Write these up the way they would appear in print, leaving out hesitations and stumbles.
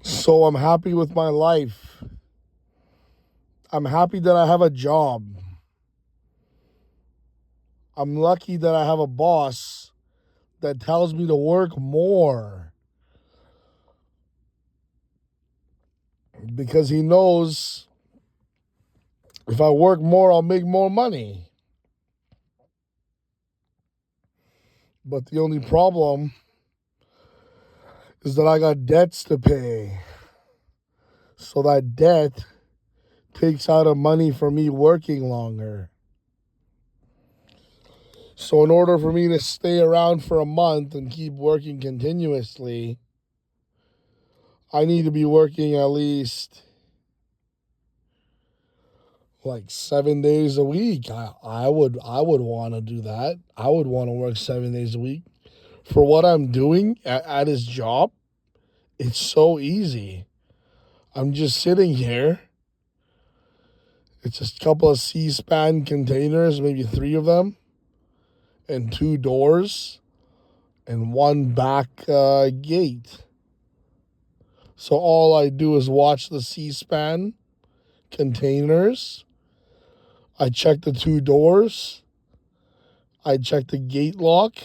So I'm happy with my life. I'm happy that I have a job. I'm lucky that I have a boss that tells me to work more because he knows if I work more, I'll make more money. But the only problem is that I got debts to pay. So that debt takes out of money for me working longer. So in order for me to stay around for a month and keep working continuously, I need to be working at least like 7 days a week. I would want to do that. I would want to work 7 days a week. For what I'm doing at his job, it's so easy. I'm just sitting here. It's just a couple of C-SPAN containers, maybe three of them, and two doors, and one back gate. So all I do is watch the C-SPAN containers. I check the two doors. I check the gate lock,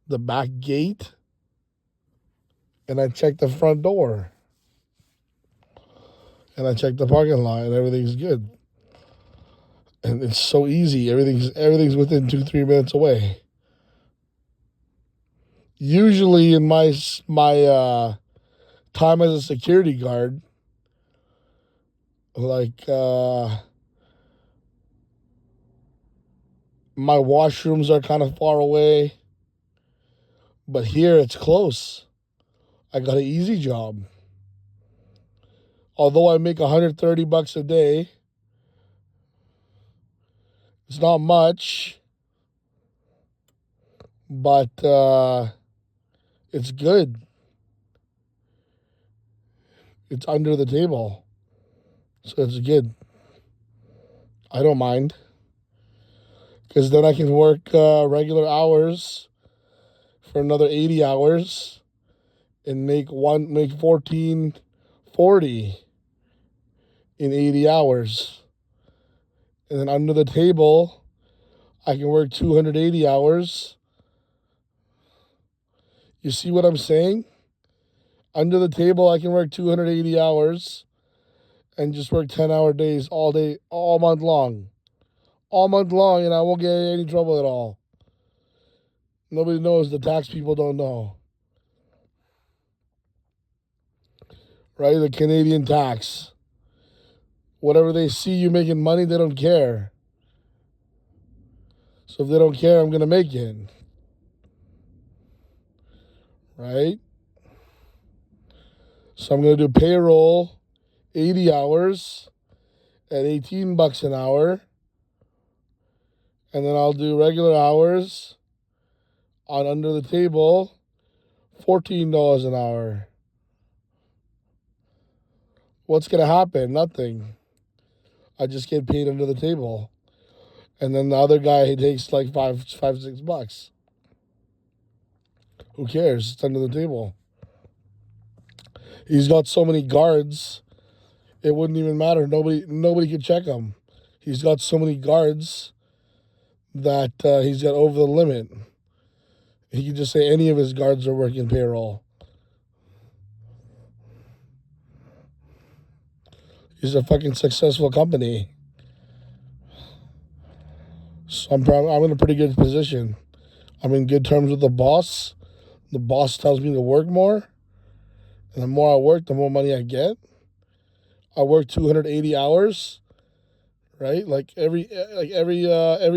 the back gate, and I check the front door. And I check the parking lot, and everything's good. And it's so easy. Everything's within 2-3 minutes away. Usually in my time as a security guard, like my washrooms are kind of far away, but here it's close. I got an easy job. Although I make $130 a day, it's not much, but it's good. It's under the table, so it's good. I don't mind because then I can work regular hours for another 80 hours and make 1440 in 80 hours. And then under the table, I can work 280 hours. You see what I'm saying? Under the table, I can work 280 hours and just work 10-hour days all day, all month long. All month long, and I won't get in any trouble at all. Nobody knows. The tax people don't know. Right? The Canadian tax. Whatever they see you making money, they don't care. So if they don't care, I'm going to make it. Right? So I'm going to do payroll 80 hours at $18 an hour. And then I'll do regular hours on under the table $14 an hour. What's going to happen? Nothing. I just get paid under the table. And then the other guy, he takes like $6. Who cares? It's under the table. He's got so many guards, it wouldn't even matter. Nobody could check him. He's got so many guards that he's got over the limit. He could just say any of his guards are working payroll. He's a fucking successful company. So I'm in a pretty good position. I'm in good terms with the boss. The boss tells me to work more, and the more I work, the more money I get. I work 280 hours, right? Every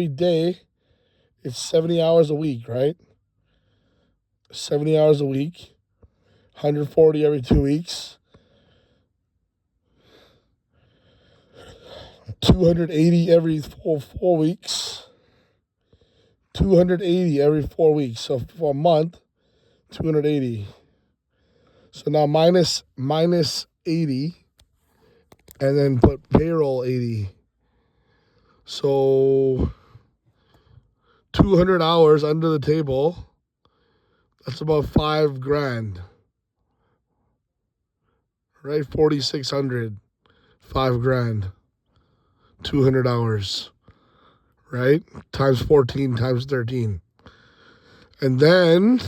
day, it's 70 hours a week, right? 70 hours a week, 140 every 2 weeks, 280 every four weeks, 280 every 4 weeks. So for a month, 280. So now minus 80, and then put payroll 80. So 200 hours under the table. That's about $5,000, right? 4,600, 5 grand, 200 hours, right? Times 14, times 13. And then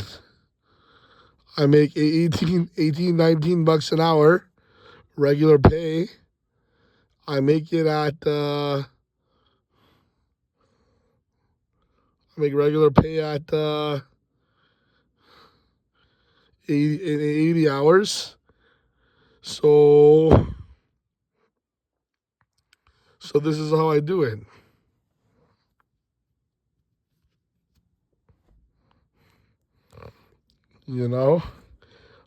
I make 18, 19 bucks an hour, regular pay. I make it at, I make regular pay at 80 hours. So this is how I do it. You know,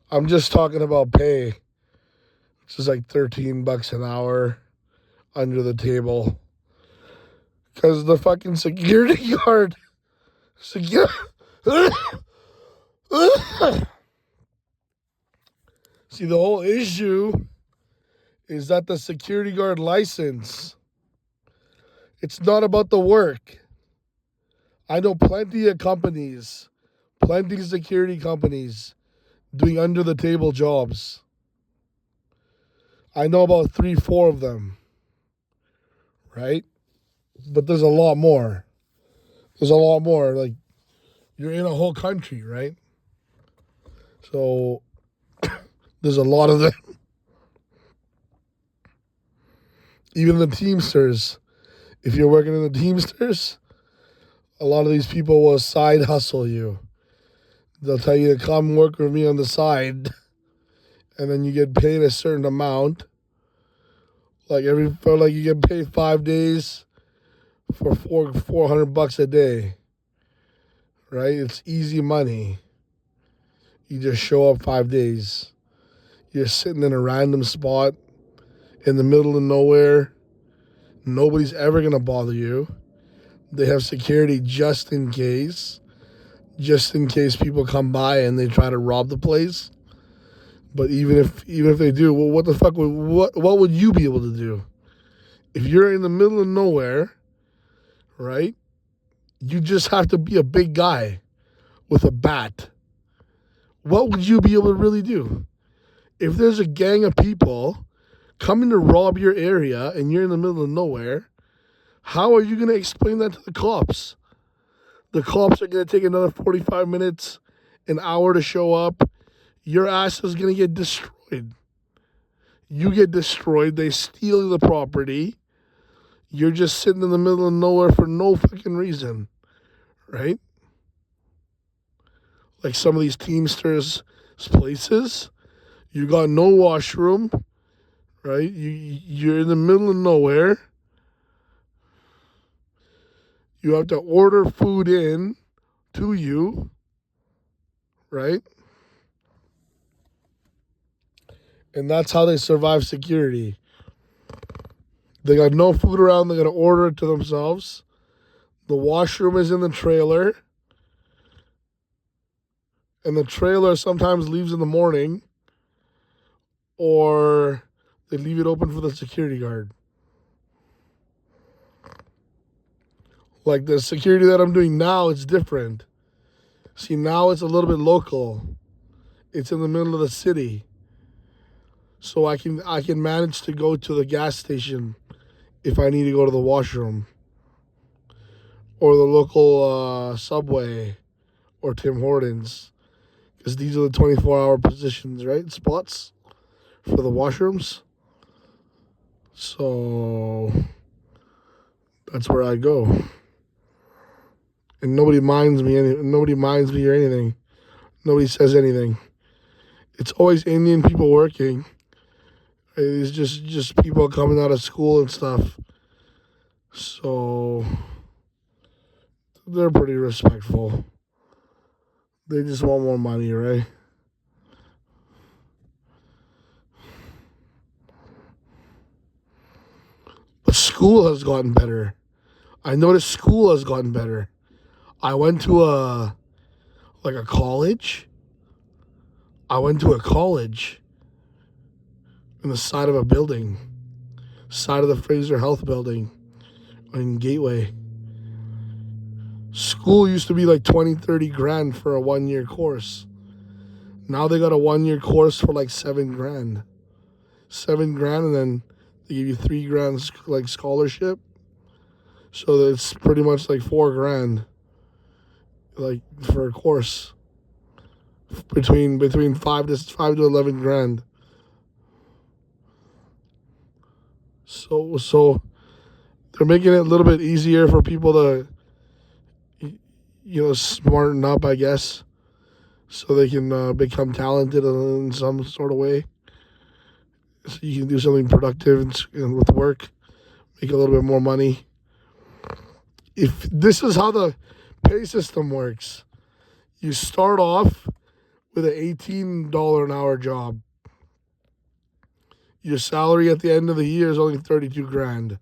I'm just talking about pay. It's just like 13 bucks an hour under the table. Because the fucking security guard, secure, see, the whole issue is that the security guard license, it's not about the work. I know plenty of companies, plenty of security companies doing under the table jobs. I know about 3, 4 of them, right? But there's a lot more. There's a lot more. Like, you're in a whole country, right? So there's a lot of them. Even the Teamsters. If you're working in the Teamsters, a lot of these people will side hustle you. They'll tell you to come work with me on the side, and then you get paid a certain amount. Like you get paid 5 days for 400 bucks a day, right? It's easy money. You just show up 5 days. You're sitting in a random spot in the middle of nowhere. Nobody's ever gonna bother you. They have security just in case people come by and they try to rob the place. But even if they do, well, what the fuck what would you be able to do if you're in the middle of nowhere, right? You just have to be a big guy with a bat. What would you be able to really do if there's a gang of people coming to rob your area and you're in the middle of nowhere? How are you going to explain that to the cops? The cops are going to take another 45 minutes, an hour to show up. Your ass is going to get destroyed. You get destroyed. They steal the property. You're just sitting in the middle of nowhere for no fucking reason, right? Like some of these Teamsters places, you got no washroom, right? You're in the middle of nowhere. You have to order food in to you, right? And that's how they survive security. They got no food around. They got to order it to themselves. The washroom is in the trailer. And the trailer sometimes leaves in the morning. Or they leave it open for the security guard. Like the security that I'm doing now, it's different. See, now it's a little bit local. It's in the middle of the city. So I can manage to go to the gas station if I need to go to the washroom. Or the local Subway or Tim Hortons. Because these are the 24-hour positions, right? Spots for the washrooms. So that's where I go. And nobody minds me or anything. Nobody says anything. It's always Indian people working. It's just people coming out of school and stuff. So they're pretty respectful. They just want more money, right? But school has gotten better. I noticed school has gotten better. I went to a college. I went to a college in the side of a building, side of the Fraser Health building in Gateway. School used to be like 20, 30 grand for a 1-year course. Now they got a 1-year course for like 7 grand. 7 grand, and then they give you 3 grand like scholarship. So it's pretty much like 4 grand, like for a course between 5 to 11 grand. So they're making it a little bit easier for people to smarten up, I guess, so they can become talented in some sort of way. So you can do something productive and with work, make a little bit more money. If this is how the pay system works, you start off with an $18 an hour job. Your salary at the end of the year is only 32 grand.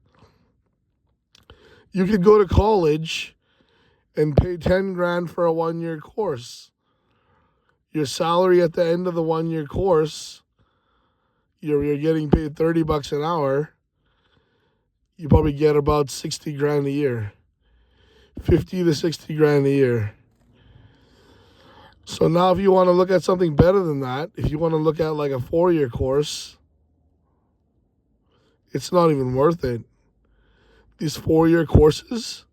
You could go to college and pay 10 grand for a 1 year course. Your salary at the end of the 1 year course, you're getting paid $30 an hour. You probably get about 60 grand a year. 50 to 60 grand a year. So now if you want to look at something better than that, if you want to look at like a 4 year course, it's not even worth it. These 4 year courses,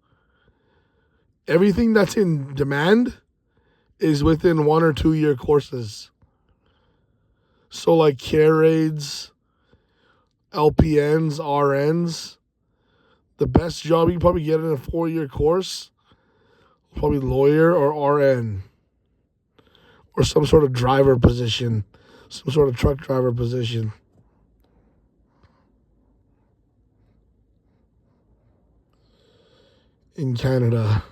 everything that's in demand is within 1 or 2 year courses. So like care aides, LPNs, RNs, the best job you can probably get in a 4 year course, probably lawyer or RN, or some sort of driver position, some sort of truck driver position. In Canada,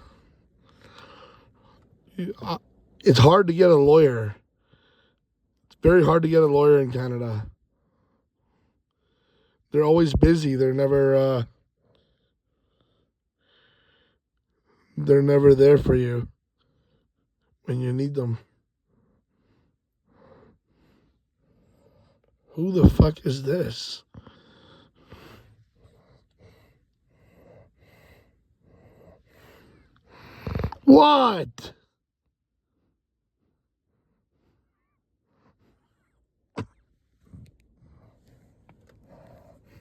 it's hard to get a lawyer. It's very hard to get a lawyer in Canada. They're always busy. They're never there for you when you need them. Who the fuck is this? What?